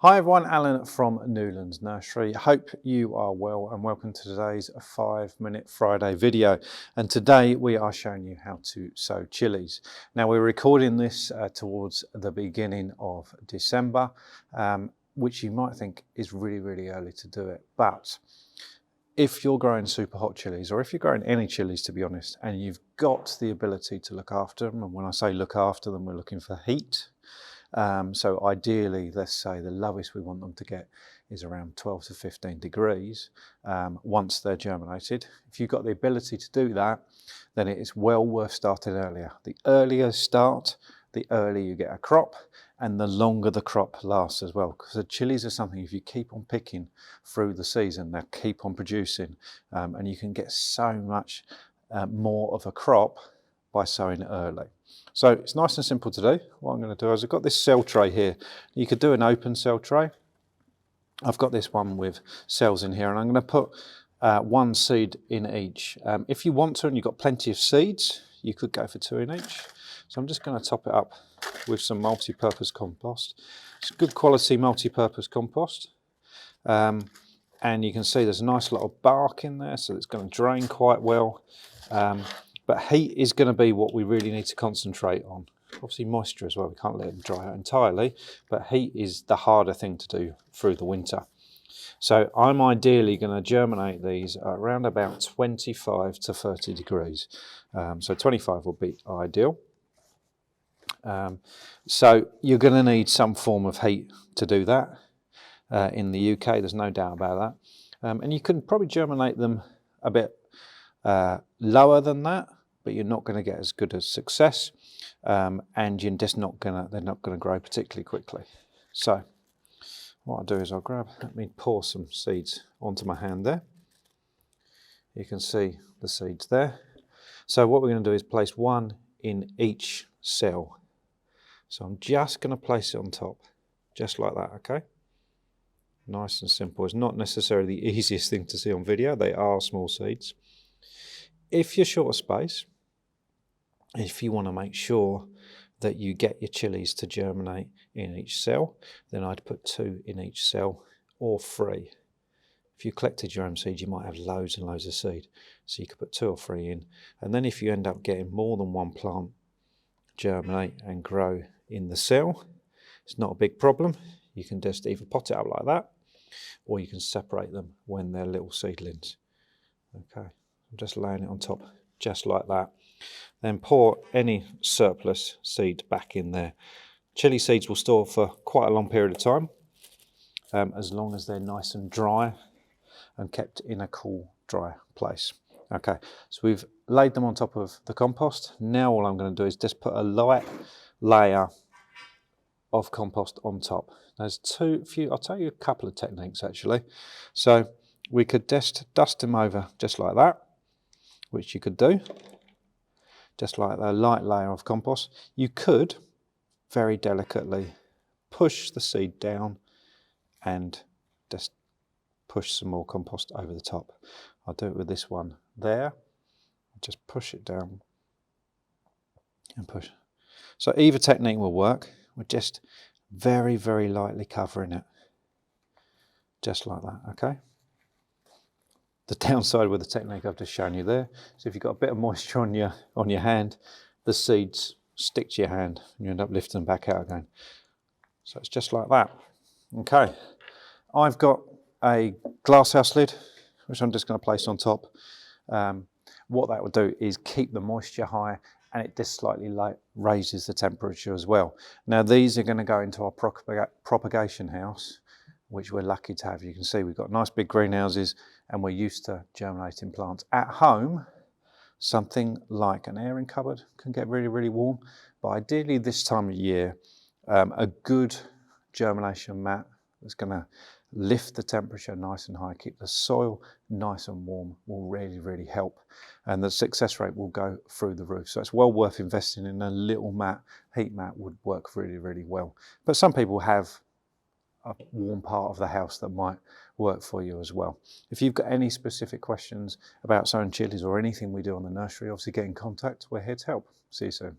Hi everyone, Alan from Newlands Nursery. Hope you are well and welcome to today's 5-minute Friday video. And today we are showing you how to sow chilies. Now we're recording this towards the beginning of December, which you might think is really early to do it. But if you're growing super hot chilies, or if you're growing any chilies to be honest, and you've got the ability to look after them, and when I say look after them, we're looking for heat. So ideally, let's say the lowest we want them to get is around 12 to 15 degrees once they're germinated. If you've got the ability to do that, then it is well worth starting earlier. The earlier you start, the earlier you get a crop, and the longer the crop lasts as well. Because the chilies are something, if you keep on picking through the season, they'll keep on producing, and you can get so much more of a crop by sowing early. So it's nice and simple to do. What I'm going to do is I've got this cell tray here. You could do an open cell tray. I've got this one with cells in here, and I'm going to put one seed in each. If you want to and you've got plenty of seeds, you could go for 2 in each. So I'm just going to top it up with some multi-purpose compost. It's good quality multi-purpose compost. And you can see there's a nice lot of bark in there, so it's going to drain quite well. But heat is going to be what we really need to concentrate on. Obviously moisture as well, we can't let them dry out entirely, but heat is the harder thing to do through the winter. So I'm ideally going to germinate these at around about 25 to 30 degrees. So 25 would be ideal. So you're going to need some form of heat to do that. In the UK, there's no doubt about that. And you can probably germinate them a bit lower than that, but you're not going to get as good a success, and you're just they're not going to grow particularly quickly. So what I'll do is let me pour some seeds onto my hand there. You can see the seeds there. So what we're going to do is place one in each cell. So I'm just going to place it on top, just like that, okay? Nice and simple. It's not necessarily the easiest thing to see on video. They are small seeds. If you're short of space, if you want to make sure that you get your chilies to germinate in each cell, then I'd put 2 in each cell, or 3. If you collected your own seeds, you might have loads and loads of seed. So you could put 2 or 3 in. And then if you end up getting more than one plant germinate and grow in the cell, it's not a big problem. You can just either pot it up like that, or you can separate them when they're little seedlings. Okay, I'm just laying it on top, just like that. Then pour any surplus seed back in there. Chili seeds will store for quite a long period of time, as long as they're nice and dry and kept in a cool, dry place. Okay, so we've laid them on top of the compost. Now all I'm going to do is just put a light layer of compost on top. There's I'll tell you a couple of techniques actually. So we could just dust them over just like that, which you could do. Just like a light layer of compost. You could very delicately push the seed down and just push some more compost over the top. I'll do it with this one there. Just push it down and push. So either technique will work. We're just very lightly covering it. Just like that, okay? The downside with the technique I've just shown you there, so if you've got a bit of moisture on your hand, the seeds stick to your hand and you end up lifting them back out again. So it's just like that. Okay, I've got a glasshouse lid, which I'm just going to place on top. What that will do is keep the moisture high, and it just slightly raises the temperature as well. Now these are going to go into our propagation house, which we're lucky to have. You can see we've got nice big greenhouses, and we're used to germinating plants. At home, something like an airing cupboard can get really warm, but ideally this time of year, a good germination mat that's going to lift the temperature nice and high, keep the soil nice and warm, will really help, and the success rate will go through the roof. So it's well worth investing in a little mat. Heat mat would work really well. But some people have a warm part of the house that might work for you as well. If you've got any specific questions about sowing chilies or anything we do on the nursery, obviously get in contact. We're here to help. See you soon.